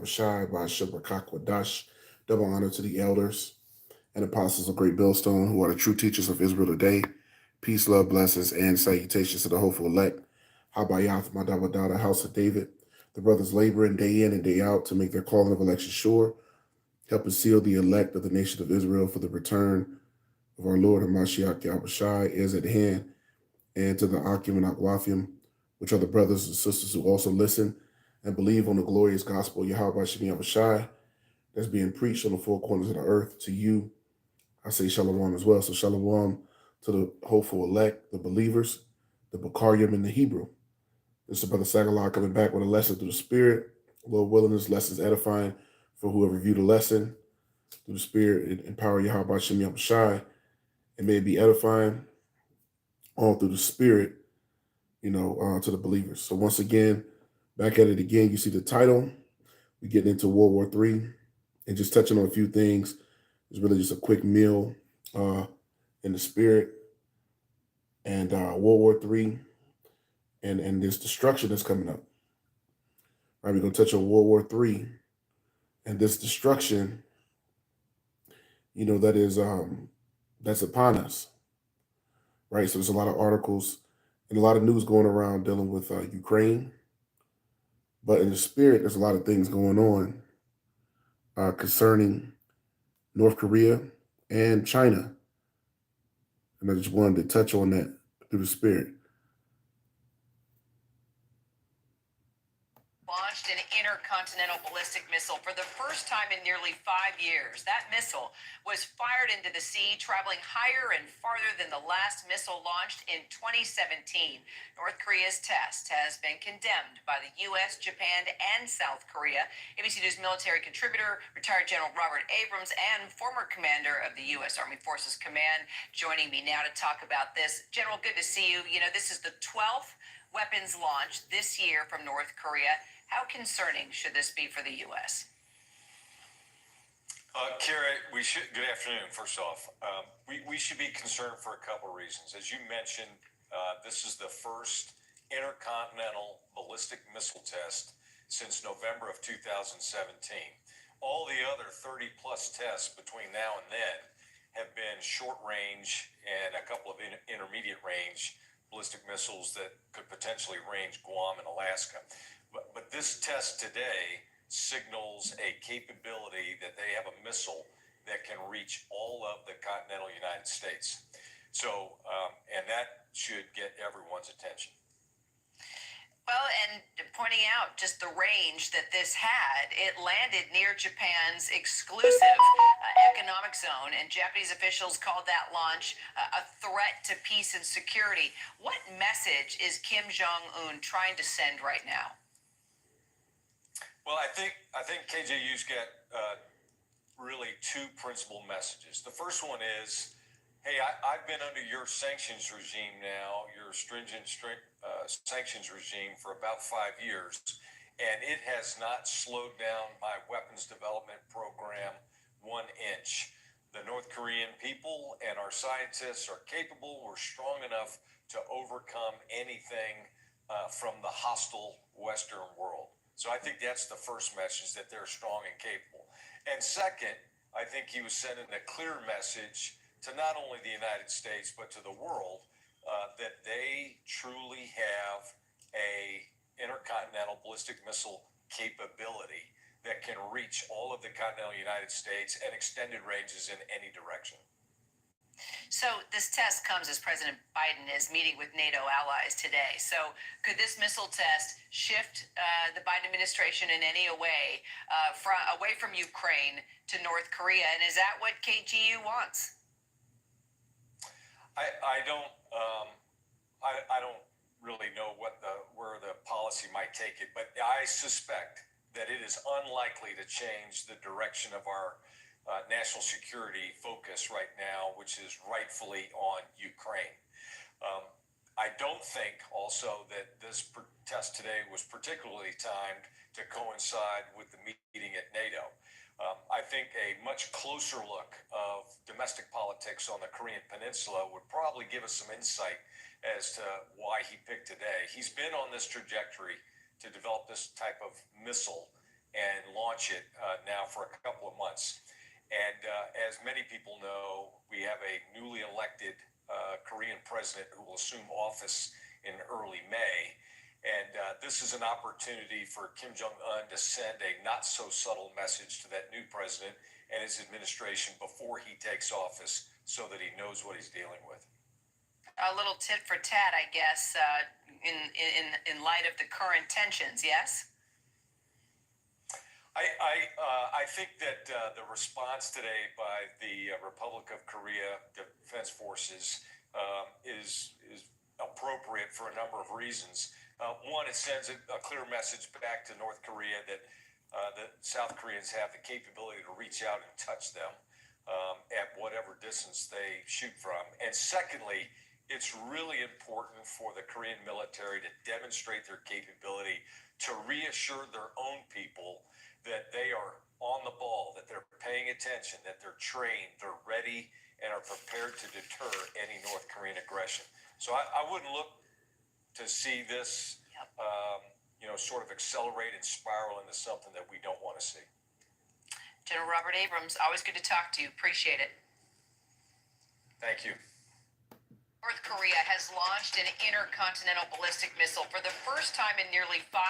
Yahushai by Shabbat. Double honor to the elders and apostles of Great Millstone, who are the true teachers of Israel today. Peace, love, blessings, and salutations to the hopeful elect. Habayath Madabada, the house of David. The brothers laboring day in and day out to make their calling of election sure, helping seal the elect of the nation of Israel for the return of our Lord and Mashiach Yahushai is at hand, and to the Akim and Akwafim, which are the brothers and sisters who also listen and believe on the glorious gospel of Yahweh Shem Yahushai that's being preached on the four corners of the earth. To you, I say shalom as well. So shalom to the hopeful elect, the believers, the Bakaryim and the Hebrew. This is Brother Sagallah coming back with a lesson through the Spirit. Lord willing, this lesson is edifying for whoever viewed the lesson through the Spirit and empower Yahweh Shem Yahushai. It may be edifying all through the Spirit, to the believers. So once again, back at it again, you see the title. We get into World War III and just touching on a few things. It's really just a quick meal in the Spirit and World War III and this destruction that's coming up. All right, we're going to touch on World War III and this destruction, that is that's upon us. Right, so there's a lot of articles and a lot of news going around dealing with Ukraine. But in the Spirit, there's a lot of things going on concerning North Korea and China. And I just wanted to touch on that through the Spirit. Launched an intercontinental ballistic missile for the first time in nearly 5 years. That missile was fired into the sea, traveling higher and farther than the last missile launched in 2017. North Korea's test has been condemned by the U.S., Japan, and South Korea. ABC News military contributor, retired General Robert Abrams, and former commander of the U.S. Army Forces Command, joining me now to talk about this. General, good to see you. This is the 12th weapons launch this year from North Korea. How concerning should this be for the U.S.? Kara, good afternoon, first off. We should be concerned for a couple of reasons. As you mentioned, this is the first intercontinental ballistic missile test since November of 2017. All the other 30-plus tests between now and then have been short-range and a couple of intermediate range ballistic missiles that could potentially range Guam and Alaska. But this test today signals a capability that they have a missile that can reach all of the continental United States. So, and that should get everyone's attention. Well, and pointing out just the range that this had, it landed near Japan's exclusive economic zone, and Japanese officials called that launch a threat to peace and security. What message is Kim Jong-un trying to send right now? Well, I think KJU's got really two principal messages. The first one is, hey, I've been under your sanctions regime now, your stringent sanctions regime for about 5 years, and it has not slowed down my weapons development program 1 inch. The North Korean people and our scientists are capable, we're strong enough to overcome anything from the hostile Western world. So I think that's the first message, that they're strong and capable. And second, I think he was sending a clear message to not only the United States, but to the world, that they truly have a intercontinental ballistic missile capability that can reach all of the continental United States and extended ranges in any direction. So this test comes as President Biden is meeting with NATO allies today. So could this missile test shift the Biden administration in any way away from Ukraine to North Korea? And is that what KGU wants? I don't really know where the policy might take it, but I suspect that it is unlikely to change the direction of our national security focus right now, which is rightfully on Ukraine. I don't think also that this test today was particularly timed to coincide with the meeting at NATO. I think a much closer look of domestic politics on the Korean Peninsula would probably give us some insight as to why he picked today. He's been on this trajectory to develop this type of missile and launch it now for a couple of months. And as many people know, we have a newly elected Korean president who will assume office in early May. And this is an opportunity for Kim Jong-un to send a not so subtle message to that new president and his administration before he takes office so that he knows what he's dealing with. A little tit for tat, I guess, in light of the current tensions, yes? I think that the response today by the Republic of Korea Defense Forces is appropriate for a number of reasons. One, it sends a clear message back to North Korea that the South Koreans have the capability to reach out and touch them at whatever distance they shoot from. And secondly, it's really important for the Korean military to demonstrate their capability to reassure their own people that they are on the ball, that they're paying attention, that they're trained, they're ready, and are prepared to deter any North Korean aggression. So I wouldn't look to see this, sort of accelerate and spiral into something that we don't want to see. General Robert Abrams, always good to talk to you. Appreciate it. Thank you. North Korea has launched an intercontinental ballistic missile for the first time in nearly 5.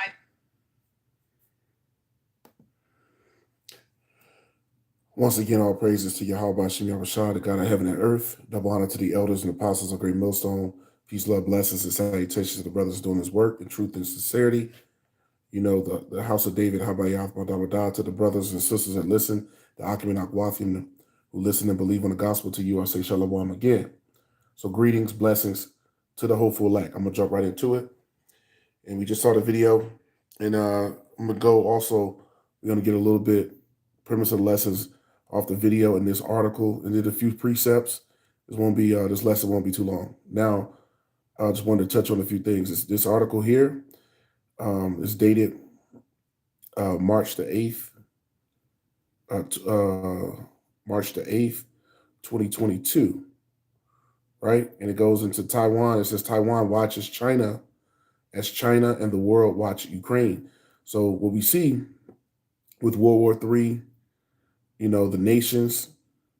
Once again, all praises to Yahweh Shem Yahushua, the God of heaven and earth. Double honor to the elders and apostles of Great Millstone. Peace, love, blessings, and salutations to the brothers doing this work in truth and sincerity. The house of David, Habayah, to the brothers and sisters that listen, the Akim and Akwathim who listen and believe on the gospel to you, I say shalom again. So greetings, blessings to the hopeful elect. I'm going to jump right into it. And we just saw the video. And I'm going to go also, we're going to get a little bit premise of the lessons off the video in this article, and did a few precepts. This lesson won't be too long. Now, I just wanted to touch on a few things. This article here is dated March the 8th, March the 8th, 2022, right? And it goes into Taiwan. It says Taiwan watches China as China and the world watch Ukraine. So what we see with World War III, the nations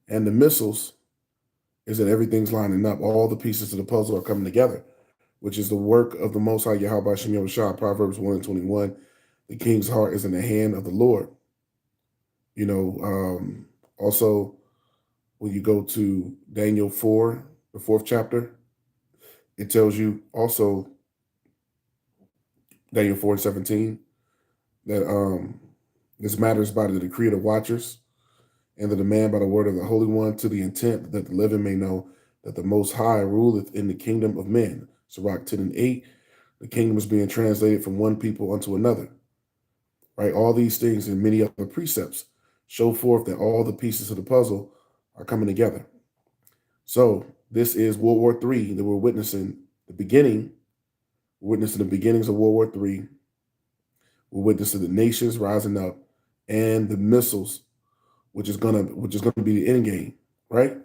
and the missiles, is that everything's lining up. All the pieces of the puzzle are coming together, which is the work of the Most High Yahweh Shem Yahushua, Proverbs 1:21. The king's heart is in the hand of the Lord. Also, when you go to Daniel 4, the 4th chapter, it tells you also, Daniel 4:17, that this matter is by the decree of the watchers and the demand by the word of the Holy One, to the intent that the living may know that the Most High ruleth in the kingdom of men. Sirach 10:8, the kingdom is being translated from one people unto another. Right? All these things and many other precepts show forth that all the pieces of the puzzle are coming together. So this is World War III that we're witnessing the beginning. We're witnessing the beginnings of World War III. We're witnessing the nations rising up and the missiles, which is gonna be the end game, right?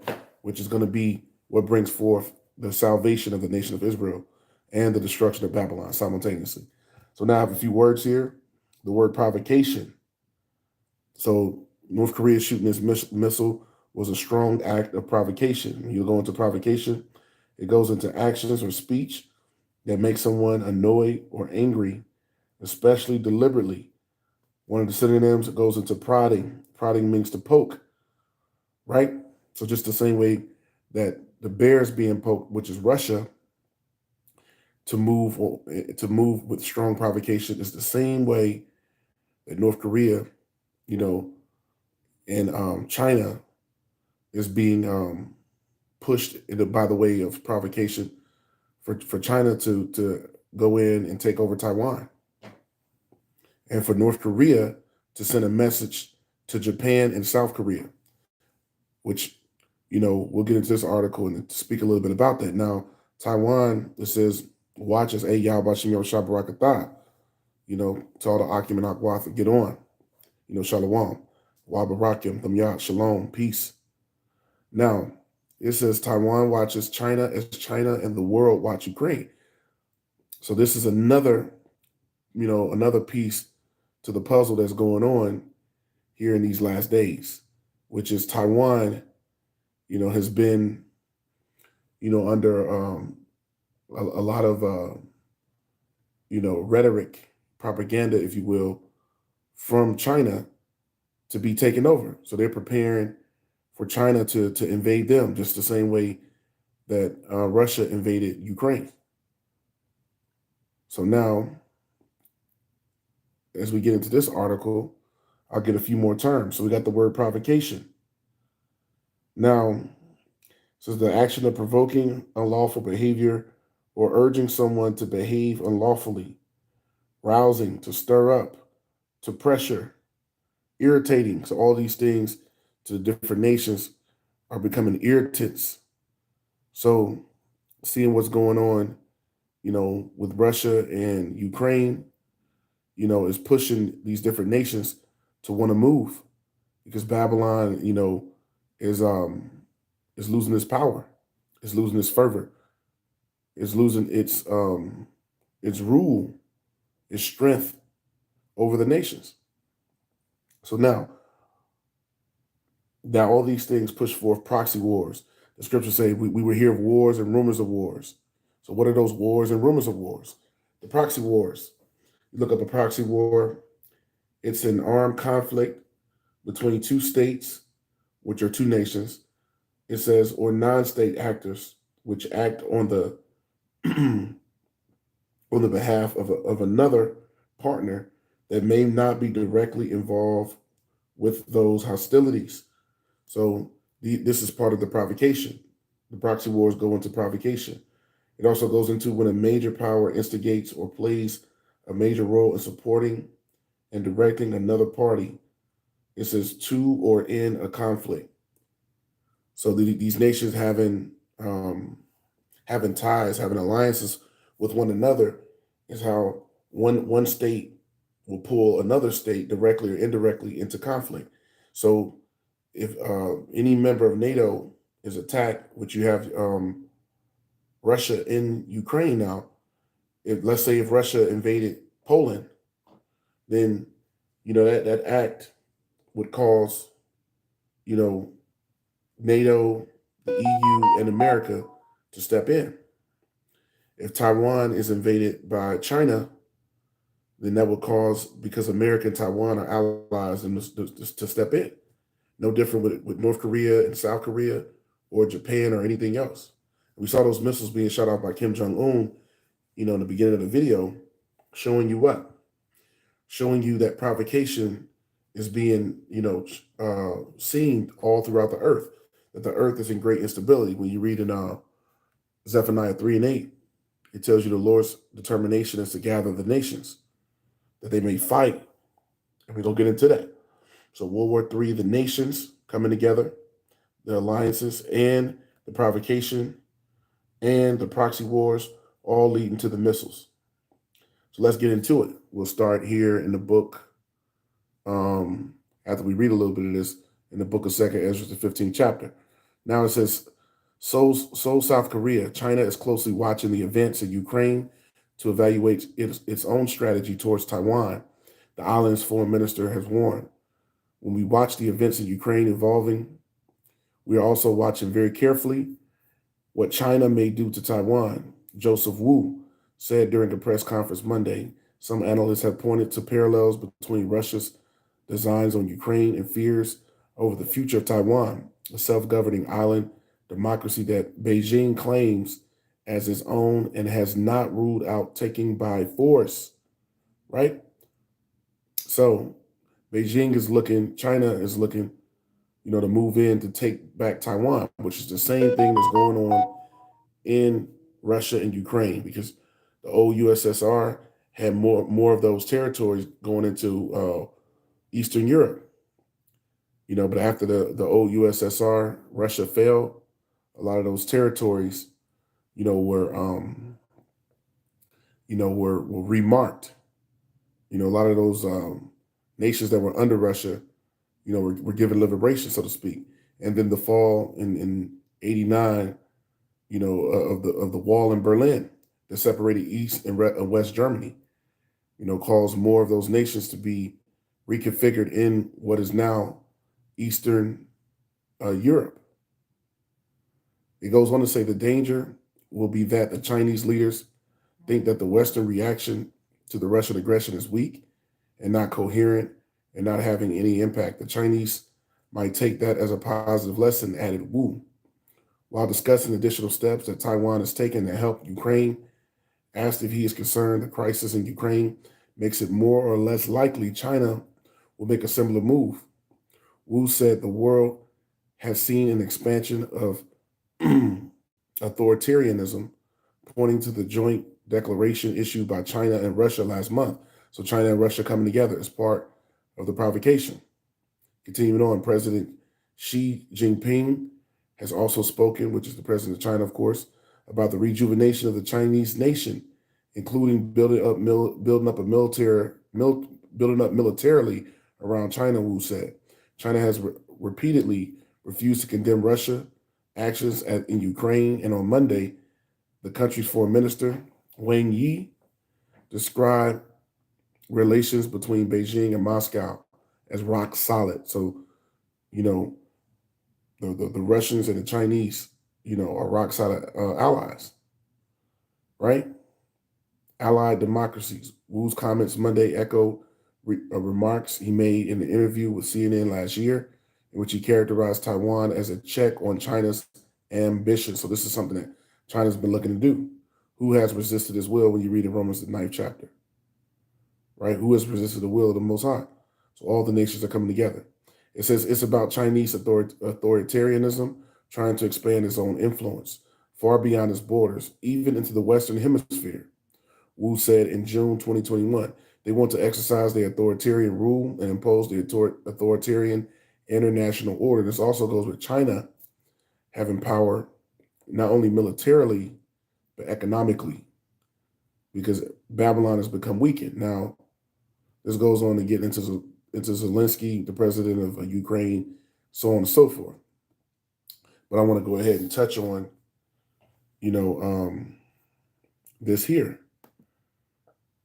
Which is gonna be what brings forth the salvation of the nation of Israel and the destruction of Babylon simultaneously. So now I have a few words here. The word provocation. So North Korea shooting this missile was a strong act of provocation. When you go into provocation, it goes into actions or speech that make someone annoyed or angry, especially deliberately. One of the synonyms goes into prodding. Prodding means to poke, right? So just the same way that the bear is being poked, which is Russia, to move with strong provocation, is the same way that North Korea, and China is being pushed by the way of provocation for China to go in and take over Taiwan, and for North Korea to send a message to Japan and South Korea, which, we'll get into this article and speak a little bit about that. Now, Taiwan, it says, watches a Yahweh Shem Yahushua Barakatah, to all the Akim and Akwath, get on, Shalom, Wabarakim, Damyat, Shalom, peace. Now, it says Taiwan watches China as China and the world watch Ukraine. So this is another piece to the puzzle that's going on here in these last days, which is Taiwan, has been, under a lot of, rhetoric, propaganda, if you will, from China to be taken over. So they're preparing for China to invade them, just the same way that Russia invaded Ukraine. So now, as we get into this article, I'll get a few more terms. So we got the word provocation. Now, says the action of provoking unlawful behavior or urging someone to behave unlawfully, rousing, to stir up, to pressure, irritating. So all these things to the different nations are becoming irritants. So seeing what's going on, with Russia and Ukraine, is pushing these different nations to want to move because Babylon, is losing its power, is losing its fervor, is losing its rule, its strength over the nations. So now all these things push forth proxy wars. The scriptures say we will hear of wars and rumors of wars. So what are those wars and rumors of wars? The proxy wars. You look up a proxy war, it's an armed conflict between two states, which are two nations. It says, or non-state actors, which act on the on the behalf of another partner that may not be directly involved with those hostilities. So this is part of the provocation. The proxy wars go into provocation. It also goes into when a major power instigates or plays a major role in supporting and directing another party. It says to or in a conflict. So these nations having ties, having alliances with one another is how one state will pull another state directly or indirectly into conflict. So if any member of NATO is attacked, which you have Russia in Ukraine now, let's say if Russia invaded Poland, then that act would cause NATO, the EU, and America to step in. If Taiwan is invaded by China, then that would cause, because America and Taiwan are allies, and to step in. No different with North Korea and South Korea or Japan or anything else. We saw those missiles being shot off by Kim Jong-un, in the beginning of the video, showing you what? Showing you that provocation is being, seen all throughout the earth, that the earth is in great instability. When you read in Zephaniah 3:8, it tells you the Lord's determination is to gather the nations, that they may fight. And we're going to get into that. So World War III, the nations coming together, the alliances, and the provocation, and the proxy wars, all leading to the missiles. So let's get into it. We'll start here in the book, after we read a little bit of this, in the book of 2nd Ezra, the 15th chapter. Now it says, so South Korea, China is closely watching the events in Ukraine to evaluate its own strategy towards Taiwan. The island's foreign minister has warned. When we watch the events in Ukraine evolving, we are also watching very carefully what China may do to Taiwan. Joseph Wu said during a press conference Monday, some analysts have pointed to parallels between Russia's designs on Ukraine and fears over the future of Taiwan, a self-governing island democracy that Beijing claims as its own and has not ruled out taking by force, right? So China is looking, to move in to take back Taiwan, which is the same thing that's going on in Russia and Ukraine, because the old USSR had more of those territories going into Eastern Europe. But after the old USSR, Russia fell, a lot of those territories, were remarked. A lot of those nations that were under Russia, were given liberation, so to speak. And then the fall in '89, of the wall in Berlin that separated East and West Germany. caused more of those nations to be reconfigured in what is now Eastern Europe. It goes on to say the danger will be that the Chinese leaders think that the Western reaction to the Russian aggression is weak and not coherent and not having any impact. The Chinese might take that as a positive lesson, added Wu. While discussing additional steps that Taiwan has taken to help Ukraine, asked if he is concerned the crisis in Ukraine makes it more or less likely China will make a similar move. Wu said the world has seen an expansion of authoritarianism, pointing to the joint declaration issued by China and Russia last month. So China and Russia coming together as part of the provocation. Continuing on, President Xi Jinping has also spoken, which is the president of China, of course, about the rejuvenation of the Chinese nation, including building up militarily around China. Wu said China has repeatedly refused to condemn Russia actions in Ukraine, and on Monday, the country's foreign minister Wang Yi described relations between Beijing and Moscow as rock solid. So, the Russians and the Chinese, are rock solid allies, right? Allied democracies. Wu's comments Monday echo remarks he made in an interview with CNN last year, in which he characterized Taiwan as a check on China's ambition. So this is something that China's been looking to do. Who has resisted his will when you read in Romans the 9th chapter, right? Who has resisted the will of the Most High? So all the nations are coming together. It says it's about Chinese authoritarianism trying to expand its own influence far beyond its borders, even into the Western Hemisphere. Wu said in June 2021, they want to exercise their authoritarian rule and impose the authoritarian international order. This also goes with China having power not only militarily, but economically, because Babylon has become weakened. Now, this goes on to get into Zelensky, the president of Ukraine, so on and so forth. But I want to go ahead and touch on, this here.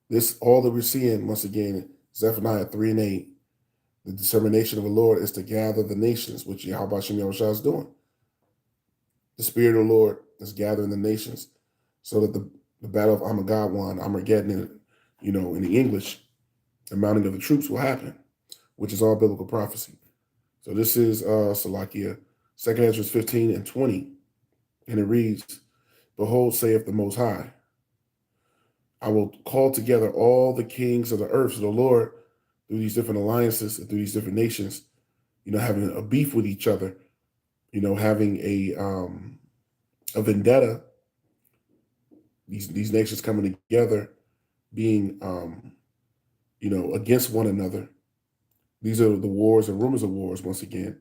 This, all that we're seeing, once again, Zephaniah 3 and 8, the determination of the Lord is to gather the nations, which Yahweh Shem Yahushua is doing. The Spirit of the Lord is gathering the nations so that the battle of Armageddon, in the English, the mounting of the troops will happen, which is all biblical prophecy. So this is Salakia, 2 Ezra 15 and 20, and it reads, Behold, saith the Most High, I will call together all the kings of the earth. So the Lord, through these different alliances and through these different nations, having a beef with each other, having a vendetta, these nations coming together, being, against one another. These are the wars and rumors of wars, once again.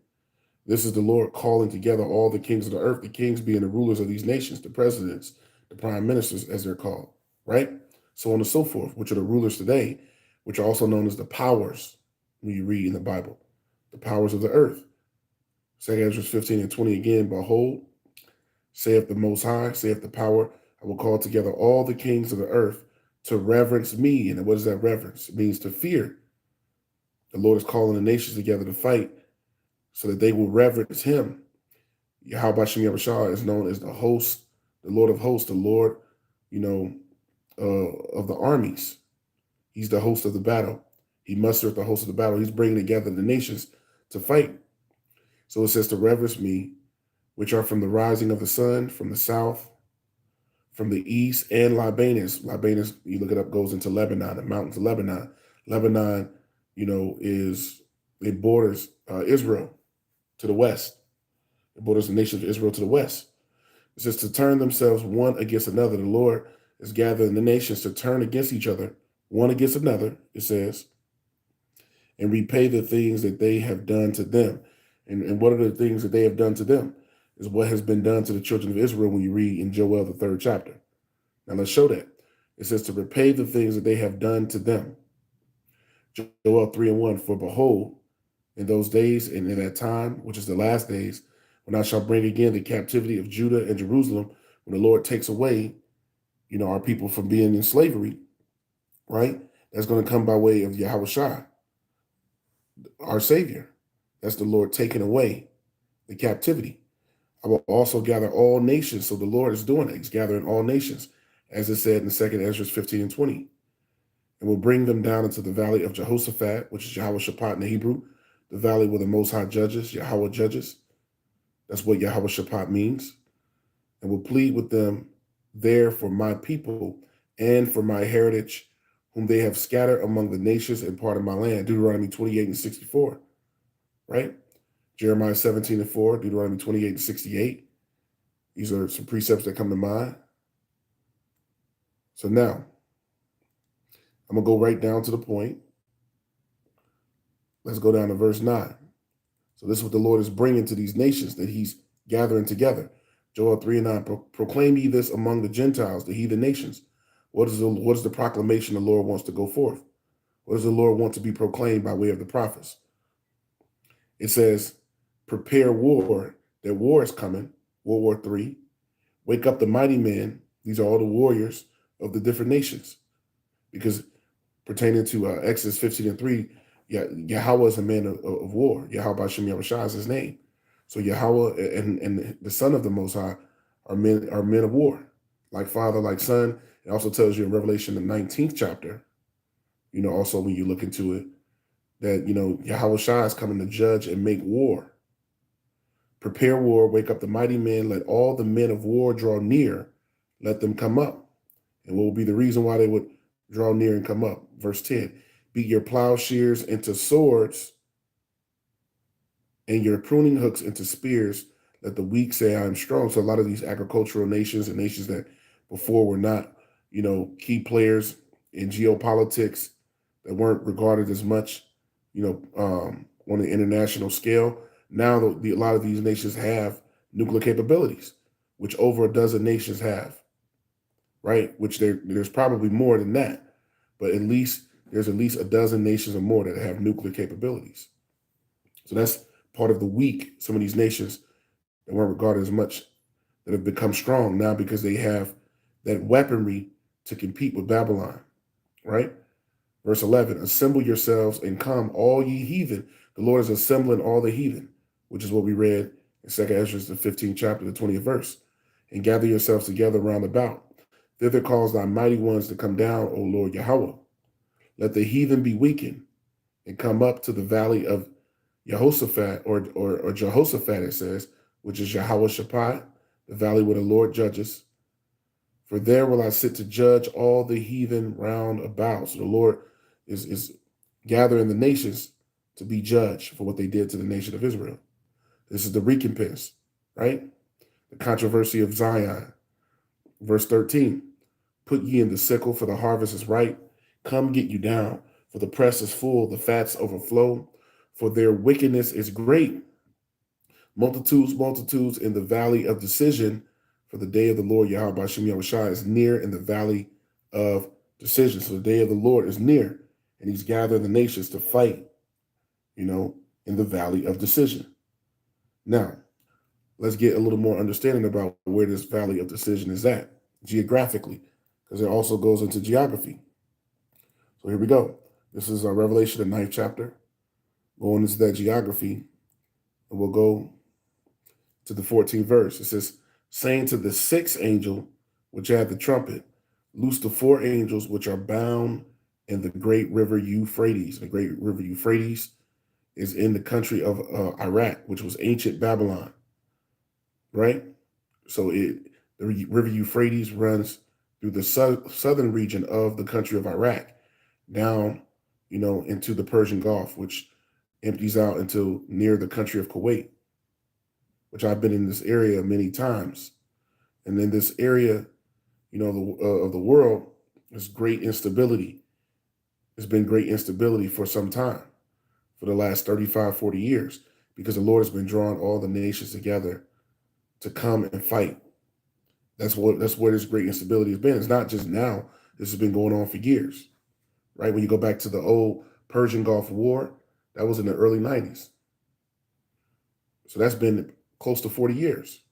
This is the Lord calling together all the kings of the earth, the kings being the rulers of these nations, the presidents, the prime ministers, as they're called, right? So on and so forth, which are the rulers today, which are also known as the powers when you read in the Bible, the powers of the earth. 2 Ezra 15 and 20 again, Behold, saith the Most High, saith the power, I will call together all the kings of the earth to reverence me. And what is that reverence? It means to fear. The Lord is calling the nations together to fight so that they will reverence him. Yahweh Shem Yahushua is known as the host, the Lord of hosts, the Lord, of the armies. He's the host of the battle. He mustereth the host of the battle. He's bringing together the nations to fight. So it says to reverence me, which are from the rising of the sun, from the south, from the east, and Libanus. Libanus, you look it up, goes into Lebanon, the mountains of Lebanon. Lebanon, it borders Israel to the west. It borders the nation of Israel to the west. It says to turn themselves one against another. The Lord is gathering the nations to turn against each other, one against another, it says, and repay the things that they have done to them. And what are the things that they have done to them? Is what has been done to the children of Israel when you read in Joel, the 3rd chapter. Now let's show that. It says to repay the things that they have done to them. Joel 3 and 1, for behold, in those days and in that time, which is the last days, when I shall bring again the captivity of Judah and Jerusalem, when the Lord takes away, our people from being in slavery, right? That's going to come by way of Yahweh Shai, our Savior. That's the Lord taking away the captivity. I will also gather all nations. So the Lord is doing it. He's gathering all nations, as it said in 2nd Ezra 15 and 20. And will bring them down into the valley of Jehoshaphat, which is Yahweh Shaphat in the Hebrew, the valley where the Most High judges, Yahweh judges. That's what Yahweh Shaphat means. And will plead with them there for my people and for my heritage, whom they have scattered among the nations and part of my land. Deuteronomy 28 and 64, right? Jeremiah 17 and 4, Deuteronomy 28 and 68. These are some precepts that come to mind. So now, I'm going to go right down to the point. Let's go down to verse 9. So this is what the Lord is bringing to these nations that he's gathering together. Joel 3 and 9, proclaim ye this among the Gentiles, the heathen nations. What is the proclamation the Lord wants to go forth? What does the Lord want to be proclaimed by way of the prophets? It says, prepare war, that war is coming, World War III. Wake up the mighty men. These are all the warriors of the different nations. Because pertaining to Exodus 15 and 3, Yahweh is a man of war. Yahweh Hashem Yahushua is his name. So Yahweh and the Son of the Most High are men of war, like father, like son. It also tells you in Revelation, the 19th chapter, also when you look into it, that, Yahweh Shai is coming to judge and make war. Prepare war, wake up the mighty men, let all the men of war draw near, let them come up. And what will be the reason why they would draw near and come up? Verse 10, beat your plowshares into swords and your pruning hooks into spears. Let the weak say I am strong. So a lot of these agricultural nations and nations that before were not, key players in geopolitics, that weren't regarded as much, on the international scale. Now a lot of these nations have nuclear capabilities, which over a dozen nations have, right? Which there's probably more than that, but there's at least a dozen nations or more that have nuclear capabilities. So that's part of the weak, some of these nations that weren't regarded as much, that have become strong now because they have that weaponry to compete with Babylon, right? Verse 11, assemble yourselves and come, all ye heathen. The Lord is assembling all the heathen, which is what we read in 2nd Ezra, the 15th chapter, the 20th verse. And gather yourselves together round about. Thither cause thy mighty ones to come down, O Lord Yahweh. Let the heathen be weakened and come up to the valley of Jehoshaphat, or Jehoshaphat, it says, which is Yahweh Shaphat, the valley where the Lord judges. For there will I sit to judge all the heathen round about. So the Lord is gathering the nations to be judged for what they did to the nation of Israel. This is the recompense, right? The controversy of Zion. Verse 13, put ye in the sickle, for the harvest is ripe. Come get you down, for the press is full, the fats overflow, for their wickedness is great. Multitudes, multitudes in the valley of decision, for the day of the Lord Yahweh Hashem Yahushua is near in the valley of decision. So the day of the Lord is near, and he's gathering the nations to fight, in the valley of decision. Now, let's get a little more understanding about where this valley of decision is at geographically, because it also goes into geography. So here we go. This is our Revelation, the 9th chapter, going into that geography, and we'll go to the 14th verse. It says, saying to the sixth angel, which had the trumpet, loose the four angels which are bound in the great river Euphrates. The great river Euphrates is in the country of Iraq, which was ancient Babylon, right? So the river Euphrates runs through the southern region of the country of Iraq, down, into the Persian Gulf, which empties out into near the country of Kuwait, which I've been in this area many times. And in this area, of the world, there's great instability. There's been great instability for some time, for the last 35, 40 years, because the Lord has been drawing all the nations together to come and fight. That's where this great instability has been. It's not just now. This has been going on for years, right? When you go back to the old Persian Gulf War, that was in the early 90s. So that's been close to 40 years.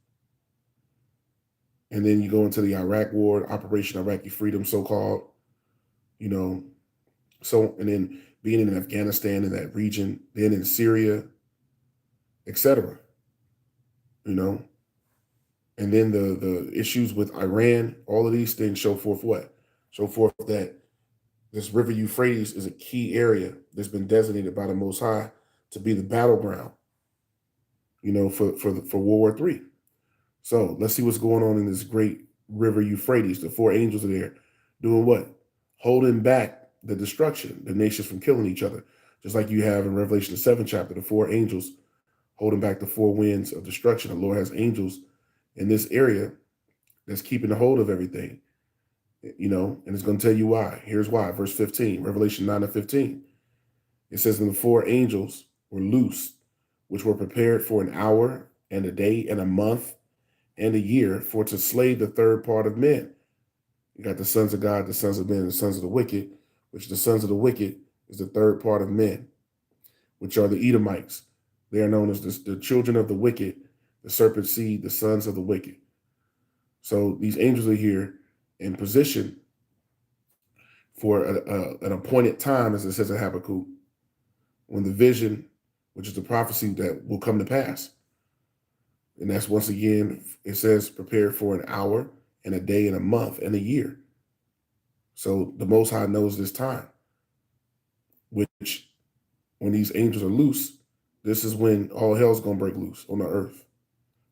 And then you go into the Iraq War, Operation Iraqi Freedom, so-called, So, and then being in Afghanistan, in that region, then in Syria, etc. You know, and then the issues with Iran, all of these things show forth what? Show forth that this river Euphrates is a key area that's been designated by the Most High to be the battleground, for World War III. So let's see what's going on in this great river Euphrates. The four angels are there doing what? Holding back the destruction, the nations from killing each other. Just like you have in Revelation, the 7th chapter, the four angels holding back the four winds of destruction. The Lord has angels in this area that's keeping a hold of everything, and it's going to tell you why. Here's why. Verse 15, Revelation 9 and 15. It says, and the four angels were loosed, which were prepared for an hour and a day and a month and a year for to slay the third part of men. You got the sons of God, the sons of men, and the sons of the wicked, which the sons of the wicked is the third part of men, which are the Edomites. They are known as the children of the wicked, the serpent seed, the sons of the wicked. So these angels are here in position for an appointed time, as it says in Habakkuk, when the vision, which is the prophecy that will come to pass. And that's once again, it says prepared for an hour and a day and a month and a year. So the Most High knows this time, which when these angels are loose, this is when all hell's going to break loose on the earth,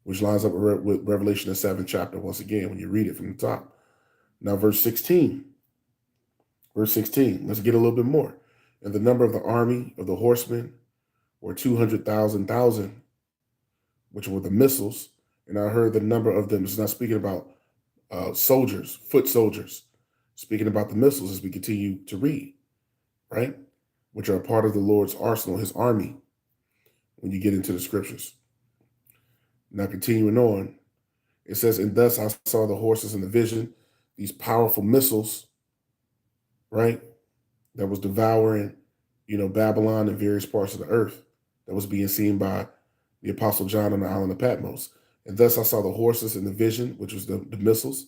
which lines up with Revelation, the 7th chapter, once again, when you read it from the top. Now, verse 16, let's get a little bit more. And the number of the army of the horsemen were 200,000, which were the missiles. And I heard the number of them. It's not speaking about soldiers, foot soldiers, speaking about the missiles as we continue to read, right? Which are a part of the Lord's arsenal, his army, when you get into the scriptures. Now, continuing on, it says, and thus I saw the horses in the vision, these powerful missiles, right? That was devouring, Babylon and various parts of the earth that was being seen by the Apostle John on the island of Patmos. And thus I saw the horses in the vision, which was the missiles,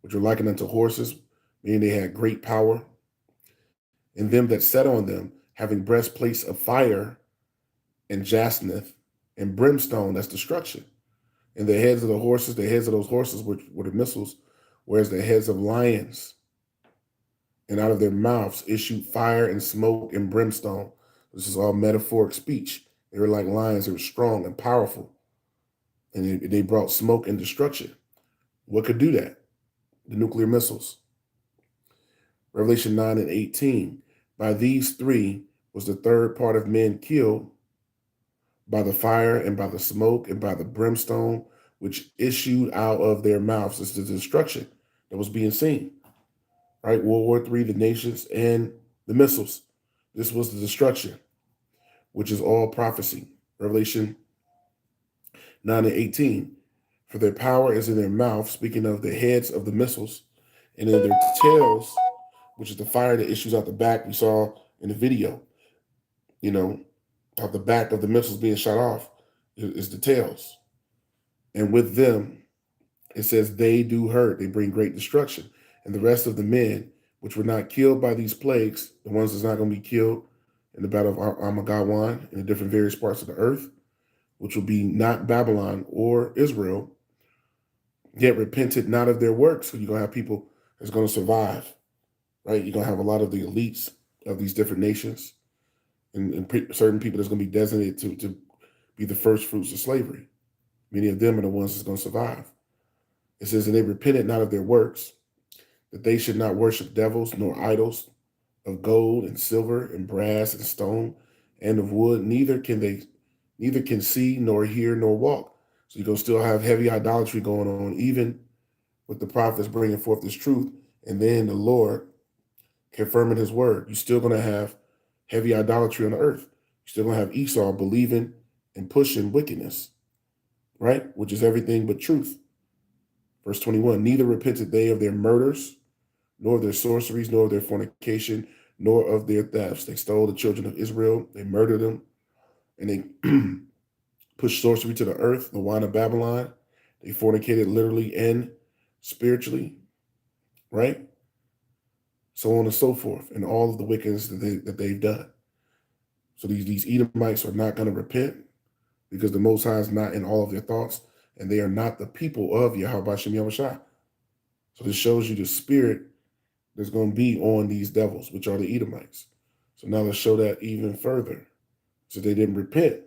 which were likened unto horses, meaning they had great power. And them that sat on them, having breastplates of fire and jacinth and brimstone, that's destruction. And the heads of the horses, the heads of those horses were the missiles, whereas the heads of lions, and out of their mouths issued fire and smoke and brimstone. This is all metaphoric speech. They were like lions. They were strong and powerful. And they brought smoke and destruction. What could do that? The nuclear missiles. Revelation 9 and 18. By these three was the third part of men killed, by the fire and by the smoke and by the brimstone, which issued out of their mouths. It's the destruction that was being seen. Right? World War III, the nations, and the missiles. This was the destruction, which is all prophecy. Revelation 9 and 18. For their power is in their mouth, speaking of the heads of the missiles, and in their tails, which is the fire that issues out the back. We saw in the video, how the back of the missiles being shot off is the tails. And with them, it says they do hurt. They bring great destruction. And the rest of the men, which were not killed by these plagues, the ones that's not going to be killed in the battle of Armageddon in the different various parts of the earth, which will be not Babylon or Israel, yet repented not of their works. So you're going to have people that's going to survive, right? You're going to have a lot of the elites of these different nations and certain people that's going to be designated to be the first fruits of slavery. Many of them are the ones that's going to survive. It says, and they repented not of their works, that they should not worship devils nor idols of gold and silver and brass and stone and of wood, neither can see nor hear nor walk. So you're going to still have heavy idolatry going on, even with the prophets bringing forth this truth, and then the Lord confirming his word. You're still going to have heavy idolatry on the earth. You're still going to have Esau believing and pushing wickedness, right? Which is everything but truth. Verse 21, neither repented they of their murders, nor of their sorceries, nor of their fornication, nor of their thefts. They stole the children of Israel. They murdered them. And they pushed sorcery to the earth, the wine of Babylon. They fornicated literally and spiritually, right? so on and so forth, and all of the wickedness that they've done. So these Edomites are not going to repent because the Most High is not in all of their thoughts, and they are not the people of Yahweh Shem Yahushua. So this shows you the spirit that's going to be on these devils, which are the Edomites. So now let's show that even further. So they didn't repent,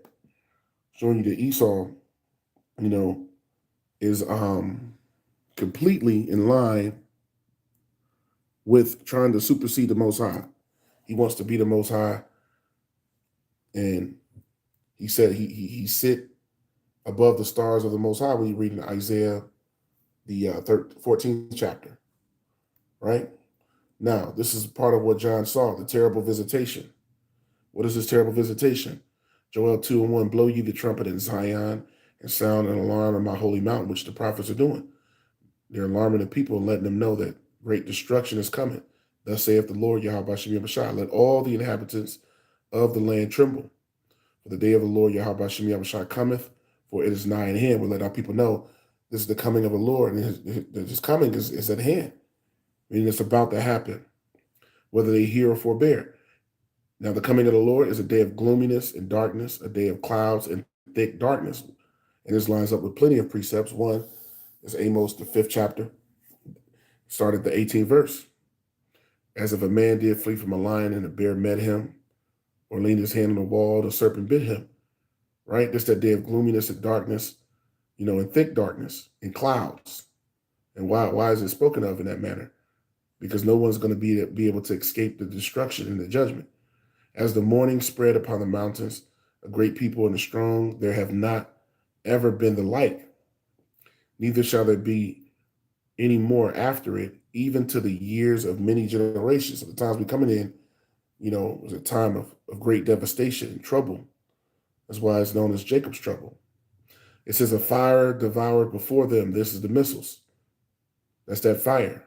showing you that Esau, is completely in line with trying to supersede the Most High. He wants to be the Most High, and he said he sit above the stars of the Most High when you read in Isaiah, the 14th chapter, right? Now, this is part of what John saw, the terrible visitation. What is this terrible visitation? Joel 2:1, blow ye the trumpet in Zion and sound an alarm on my holy mountain, which the prophets are doing. They're alarming the people and letting them know that great destruction is coming. Thus saith the Lord Yahweh Shem Yahushua, let all the inhabitants of the land tremble. For the day of the Lord Yahweh Shem Yahushua cometh, for it is nigh in hand. We let our people know this is the coming of the Lord, and his coming is at hand. Meaning it's about to happen, whether they hear or forbear. Now the coming of the Lord is a day of gloominess and darkness, a day of clouds and thick darkness. And this lines up with plenty of precepts. One is Amos, the 5th chapter, start at the 18th verse. As if a man did flee from a lion and a bear met him, or leaned his hand on the wall, the serpent bit him. Right? This that day of gloominess and darkness, and thick darkness and clouds. And why is it spoken of in that manner? Because no one's going to be able to escape the destruction and the judgment. As the morning spread upon the mountains, a great people and a strong, there have not ever been the like. Neither shall there be any more after it, even to the years of many generations. So the times we're coming in, was a time of great devastation and trouble. That's why it's known as Jacob's trouble. It says a fire devoured before them. This is the missiles. That's that fire.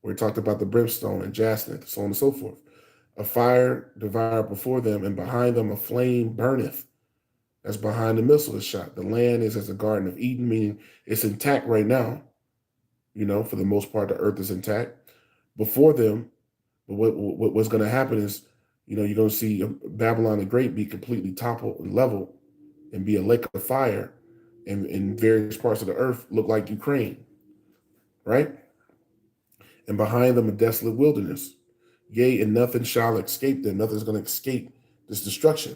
Where it talked about the brimstone and jasper, so on and so forth. A fire devoured before them, and behind them a flame burneth. That's behind the missile is shot. The land is as a Garden of Eden, meaning it's intact right now. For the most part, the earth is intact. Before them, but what's going to happen is, you're going to see Babylon the Great be completely toppled and leveled and be a lake of fire, and in various parts of the earth look like Ukraine, right? And behind them a desolate wilderness. Yea, and nothing shall escape them. Nothing's going to escape this destruction.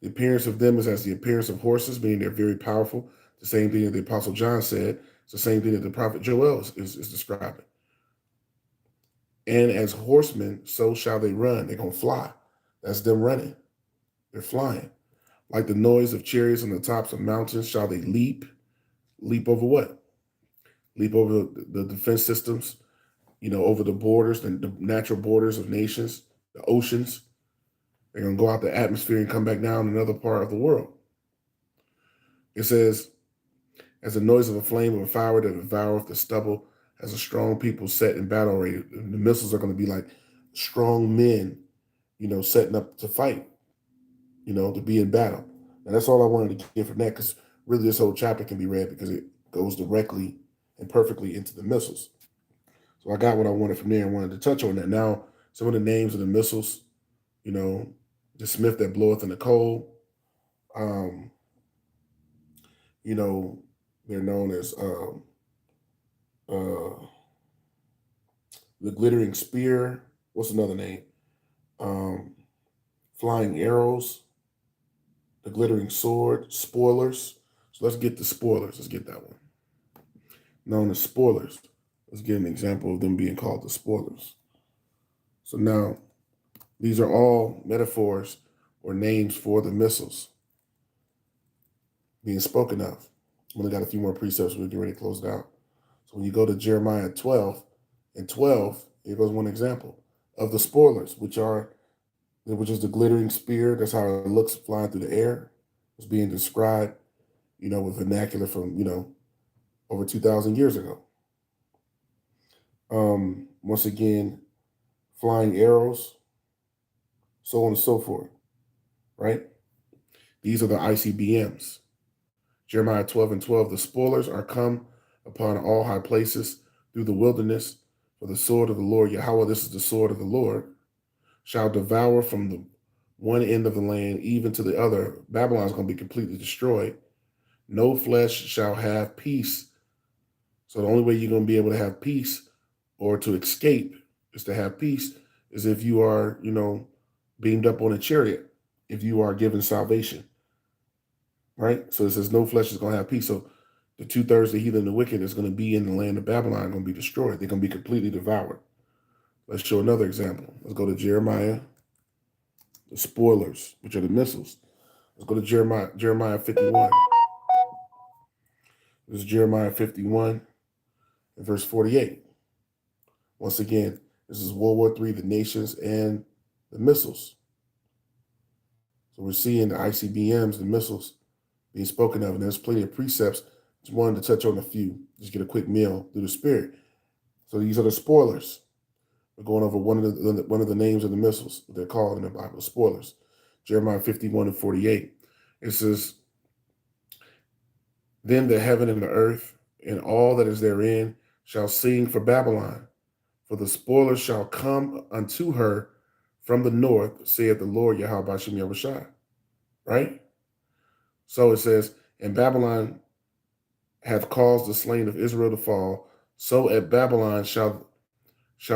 The appearance of them is as the appearance of horses, meaning they're very powerful. The same thing that the Apostle John said. It's the same thing that the prophet Joel is describing. And as horsemen, so shall they run. They're going to fly. That's them running. They're flying. Like the noise of chariots on the tops of mountains, shall they leap. Leap over what? Leap over the defense systems, over the borders, the natural borders of nations, the oceans. They're going to go out the atmosphere and come back down another part of the world. It says, as the noise of a flame of a fire that devoureth the stubble, as a strong people set in battle array. The missiles are going to be like strong men, setting up to fight, to be in battle. And that's all I wanted to get from that, because really this whole chapter can be read because it goes directly and perfectly into the missiles. So I got what I wanted from there and wanted to touch on that. Now, some of the names of the missiles, the smith that bloweth in the coal, they're known as the glittering spear. What's another name? Flying arrows, the glittering sword, spoilers. So let's get the spoilers. Let's get that one. Known as spoilers. Let's get an example of them being called the spoilers. So now, these are all metaphors or names for the missiles being spoken of. We only got a few more precepts. We'll get ready to close it out. So when you go to Jeremiah 12, and 12, here goes one example of the spoilers, which is the glittering spear. That's how it looks flying through the air. It's being described, with vernacular from, over 2,000 years ago. Once again, flying arrows, so on and so forth, right? These are the ICBM'S. Jeremiah 12 and 12, the spoilers are come upon all high places through the wilderness, For the sword of the Lord Yahweh, this is the sword of the Lord, shall devour from the one end of the land even to the other. Babylon's going to be completely destroyed. No flesh shall have peace. So the only way you're going to be able to have peace or to escape is to have peace is if you are, beamed up on a chariot, if you are given salvation, right? So it says no flesh is going to have peace. So the 2/3 of the heathen and the wicked is going to be in the land of Babylon, going to be destroyed. They're going to be completely devoured. Let's show another example. Let's go to Jeremiah, the spoilers, which are the missiles. Let's go to Jeremiah 51. This is Jeremiah 51 and verse 48. Once again, this is World War III, the nations, and the missiles. So we're seeing the ICBM'S, the missiles, being spoken of, and there's plenty of precepts. Just wanted to touch on a few. Just get a quick meal through the Spirit. So these are the spoilers. We're going over one of the names of the missiles, what they're called in the Bible, spoilers. Jeremiah 51 and 48. It says, then the heaven and the earth and all that is therein shall sing for Babylon, for the spoilers shall come unto her from the north, saith the Lord Yahweh Bashem Yahushua. Right? So it says, and Babylon hath caused the slain of Israel to fall, so at Babylon shall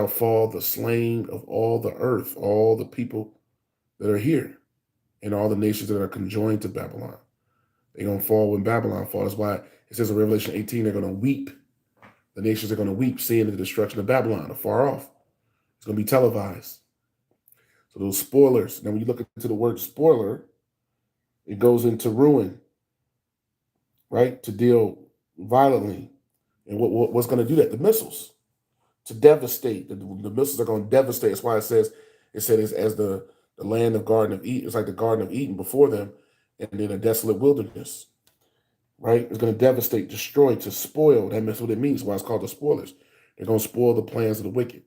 fall the slain of all the earth, all the people that are here, and all the nations that are conjoined to Babylon. They're going to fall when Babylon falls. That's why it says in Revelation 18, they're going to weep. The nations are going to weep, seeing the destruction of Babylon afar off. It's going to be televised. So those spoilers. Now, when you look into the word spoiler, it goes into ruin, right? To deal violently. And what's going to do that? The missiles. To devastate. The missiles are going to devastate. That's why it said it's as the land of Garden of Eden. It's like the Garden of Eden before them, and then a desolate wilderness, right? It's going to devastate, destroy, to spoil. That's what it means. Why it's called the spoilers. They're going to spoil the plans of the wicked.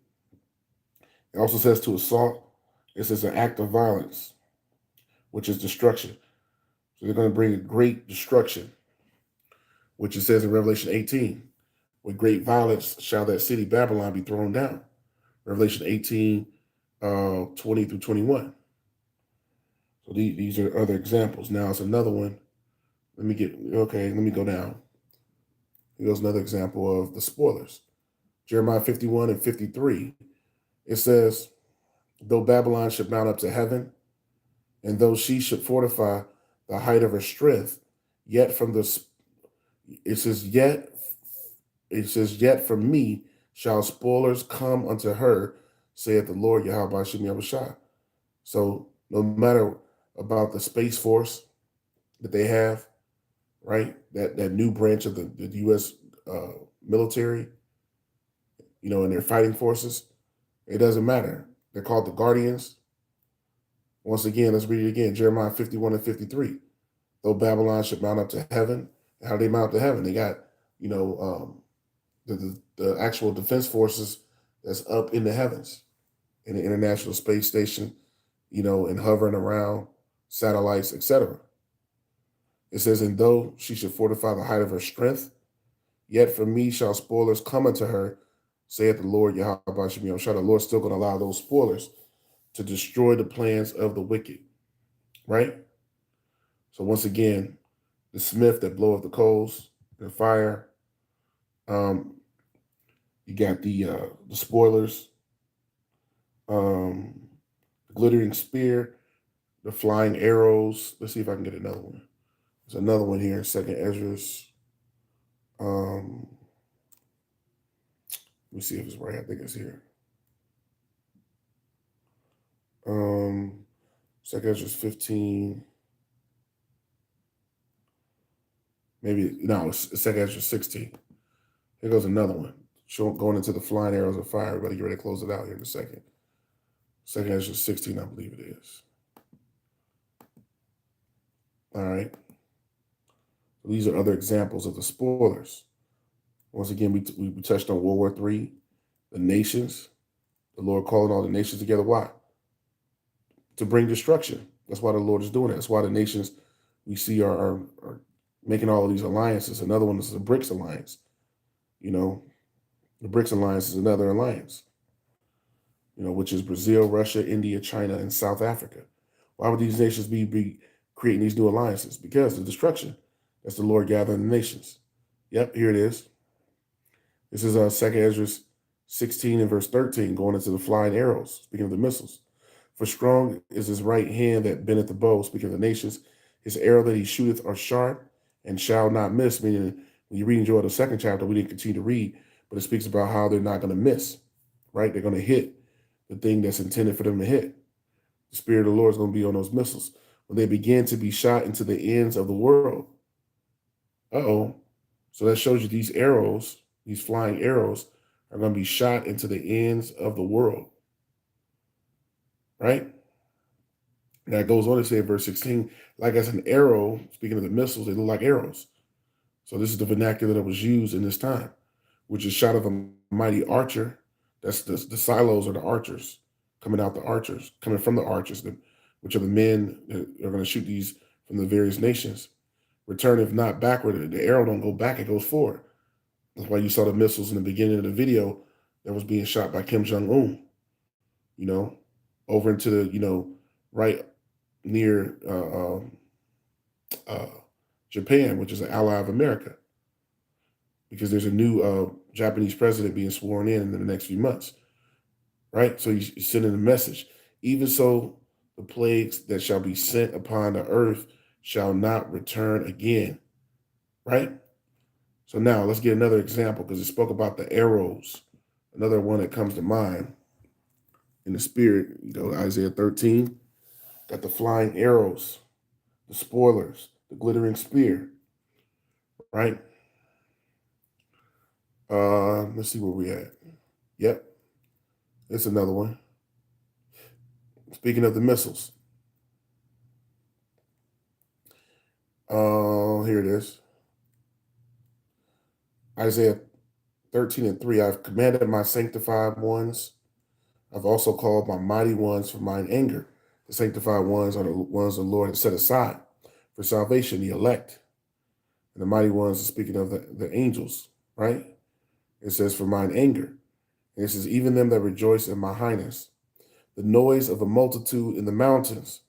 It also says to assault. It says an act of violence, which is destruction. So they're going to bring a great destruction, which it says in Revelation 18, with great violence shall that city Babylon be thrown down. Revelation 18, 20 through 21. So these are other examples. Now it's another one. Let me go down. Here's another example of the spoilers. Jeremiah 51 and 53. It says, though Babylon should mount up to heaven, and though she should fortify the height of her strength, yet yet from me shall spoilers come unto her, saith the Lord Yahweh Bashem Yahushua. So no matter about the Space Force that they have, right? That new branch of the U.S. Military, and their fighting forces, it doesn't matter. They're called the Guardians. Once again, let's read it again. Jeremiah 51 and 53. Though Babylon should mount up to heaven, how do they mount up to heaven? They got, the actual defense forces that's up in the heavens, in the International Space Station, and hovering around satellites, etc. It says, and though she should fortify the height of her strength, yet from me shall spoilers come unto her, saith the Lord Yahweh Bashem Yahushua. The Lord's still going to allow those spoilers to destroy the plans of the wicked, right? So once again, the smith that bloweth the coals, the fire. You got the spoilers, the glittering spear, the flying arrows. Let's see if I can get another one. There's another one here, Second Ezra's. Let me see if it's right. I think it's here. Second Ezra's 15. Maybe, no, it's Second Ezra's 16. Here goes another one. Going into the flying arrows of fire. Everybody get ready to close it out here in a second. Second Ezra's 16, I believe it is. All right. These are other examples of the spoilers. Once again, we touched on World War III, the nations, the Lord calling all the nations together. Why? To bring destruction. That's why the Lord is doing it. That's why the nations we see are making all of these alliances. Another one is the BRICS alliance. The BRICS alliance is another alliance, which is Brazil, Russia, India, China, and South Africa. Why would these nations be creating these new alliances? Because the destruction. That's the Lord gathering the nations. Yep, here it is. This is 2nd Ezra 16 and verse 13, going into the flying arrows, speaking of the missiles. For strong is his right hand that bendeth the bow, speaking of the nations. His arrow that he shooteth are sharp and shall not miss, meaning when you read in Joel the 2nd chapter, we didn't continue to read, but it speaks about how they're not going to miss, right? They're going to hit the thing that's intended for them to hit. The Spirit of the Lord is going to be on those missiles. When they begin to be shot into the ends of the world. So that shows you these arrows, these flying arrows, are going to be shot into the ends of the world. Right? Now it goes on to say in verse 16, like as an arrow, speaking of the missiles, they look like arrows. So this is the vernacular that was used in this time, which is shot of a mighty archer. That's the silos are the archers, coming from the archers, which are the men that are going to shoot these from the various nations. Return if not backward. The arrow don't go back, it goes forward. That's why you saw the missiles in the beginning of the video that was being shot by Kim Jong-un, over into the, right near Japan, which is an ally of America, because there's a new Japanese president being sworn in the next few months, right? So he's sending a message. Even so, the plagues that shall be sent upon the earth shall not return again, right? So now let's get another example, because it spoke about the arrows. Another one that comes to mind in the spirit, Isaiah 13, got the flying arrows, the spoilers, the glittering spear, right? Let's see where we at. Yep, it's another one. Speaking of the missiles, here it is. Isaiah 13 and 3, I've commanded my sanctified ones. I've also called my mighty ones for mine anger. The sanctified ones are the ones the Lord has set aside for salvation, the elect. And the mighty ones are speaking of the angels, right? It says, for mine anger. And it says, even them that rejoice in my highness. The noise of a multitude in the mountains,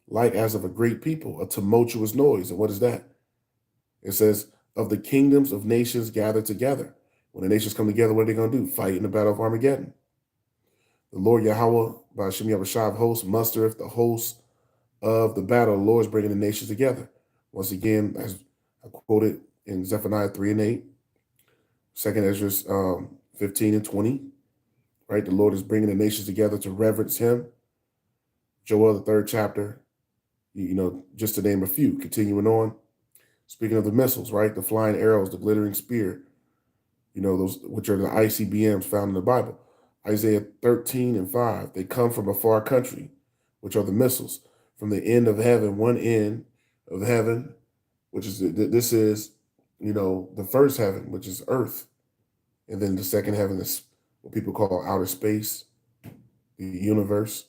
like as of a great people, a tumultuous noise. And what is that? It says, of the kingdoms of nations gathered together. When the nations come together, what are they going to do? Fight in the battle of Armageddon. The Lord Yahweh, by Hashem Yahushua of hosts, mustereth the hosts of the battle. The Lord is bringing the nations together. Once again, as I quoted in Zephaniah 3 and 8, 2nd Ezra 15 and 20, right? The Lord is bringing the nations together to reverence him. Joel, the 3rd chapter, just to name a few. Continuing on, speaking of the missiles, right? The flying arrows, the glittering spear, those which are the ICBM'S found in the Bible. Isaiah 13 and 5, they come from a far country, which are the missiles, from the end of heaven, one end of heaven, which is, this is, the first heaven, which is earth. And then the second heaven is what people call outer space, the universe.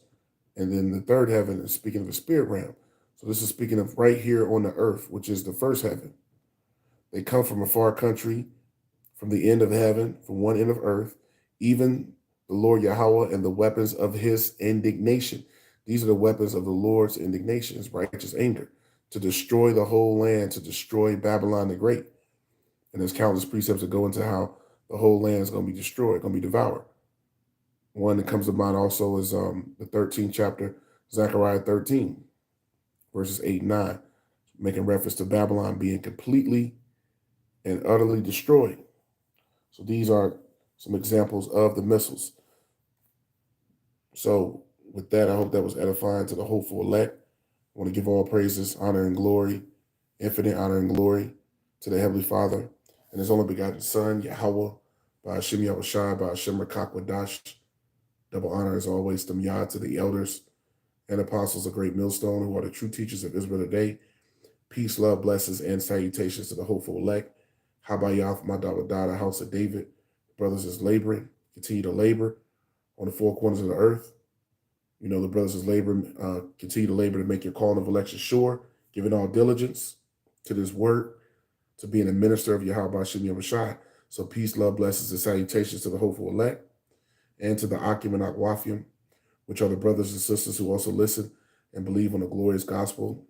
And then the third heaven is speaking of the spirit realm. So this is speaking of right here on the earth, which is the first heaven. They come from a far country, from the end of heaven, from one end of earth, even the Lord Yahweh and the weapons of his indignation. These are the weapons of the Lord's indignation, his righteous anger, to destroy the whole land, to destroy Babylon the Great. And there's countless precepts that go into how the whole land is going to be destroyed, going to be devoured. One that comes to mind also is the 13th chapter, Zechariah 13, verses 8 and 9, making reference to Babylon being completely and utterly destroyed. So these are some examples of the missiles. So with that, I hope that was edifying to the hopeful elect. I want to give all praises, honor, and glory, infinite honor and glory to the Heavenly Father and his only begotten Son, Yahweh, by Hashem Yahushua, by Hashem Rakakwadash. Double honor as always, them Yah, to the elders and apostles of Great Millstone, who are the true teachers of Israel today. Peace, love, blessings, and salutations to the hopeful elect. Habayah, my the house of David. Brothers is laboring, continue to labor on the four corners of the earth. The brothers is laboring, continue to labor to make your calling of election sure, giving all diligence to this word, to being a minister of Yahweh Shem Yahushua. So peace, love, blessings, and salutations to the hopeful elect and to the Akim and Akwafim, which are the brothers and sisters who also listen and believe on the glorious gospel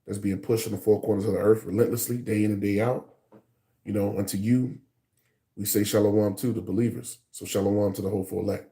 that's being pushed in the four corners of the earth relentlessly, day in and day out. Unto you, we say shalom to the believers. So shalom to the hopeful elect.